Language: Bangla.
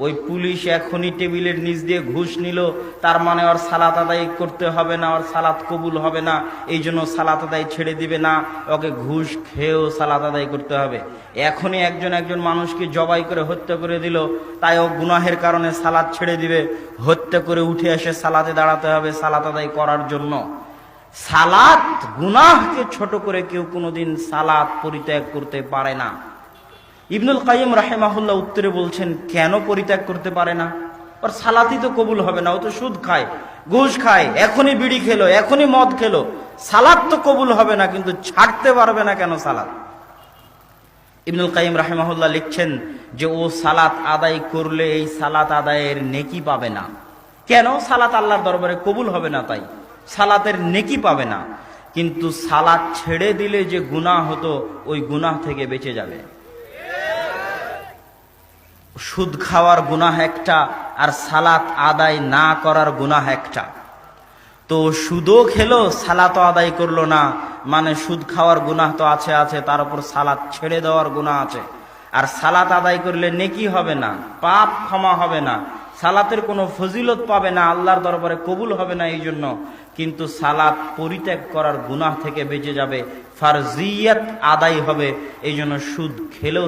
ওই পুলিশ এখনই টেবিলের নিচ দিয়ে ঘুষ নিল, তার মানে ওর সালাত আদায় করতে হবে না, ওর সালাত কবুল হবে না, এই জন্য সালাত আদায় ছেড়ে দিবে না, ওকে ঘুষ খেয়েও সালাত আদায় করতে হবে। এখনই একজন মানুষকে জবাই করে হত্যা করে দিল, তাই ও গুনাহের কারণে সালাত ছেড়ে দিবে, হত্যা করে উঠে এসে সালাতে দাঁড়াতে হবে সালাত আদায় করার জন্য। সালাত গুনাহকে ছোট করে কেউ কোনোদিন সালাত পরিত্যাগ করতে পারে না। ইবনুল কাইয়িম রাহিমাহুল্লাহ উত্তরে বলছেন, কেন পরিত্যাগ করতে পারে না? ওর সালাতই তো কবুল হবে না, ও তো সুদ খায়, ঘুষ খায়, এখনই বিড়ি খেলো, এখনই মদ খেলো, সালাত তো কবুল হবে না, কিন্তু ছাড়তে পারবে না কেন সালাত? ইবনুল কাইয়িম রাহিমাহুল্লাহ লিখছেন যে ও সালাত আদায় করলে এই সালাত আদায়ের নেকি পাবে না। কেন? সালাত আল্লাহর দরবারে কবুল হবে না, তাই সালাতের নেকি পাবে না। কিন্তু সালাত ছেড়ে দিলে যে গুনাহ হতো, ওই গুনাহ থেকে বেঁচে যাবে। সুদ খাওয়ার গুনাহ একটা, আর সালাত আদায় না করার গুনাহ একটা। তো সুদও খেলো, সালাতও আদায় করলো না, মানে সুদ খাওয়ার গুনাহ তো আছে, তার উপর সালাত ছেড়ে দেওয়ার গুনাহ আছে। আর সালাত আদায় করলে নেকি হবে না, পাপ ক্ষমা হবে না, সালাতের কোনো ফজিলত পাবে না, আল্লাহর দরবারে কবুল হবে না এই জন্য। কিন্তু সালাত পরিত্যাগ করার গুনাহ থেকে বেঁচে যাবে, ফারজিয়াত আদায় হবে, এই জন্য সুদ খেলেও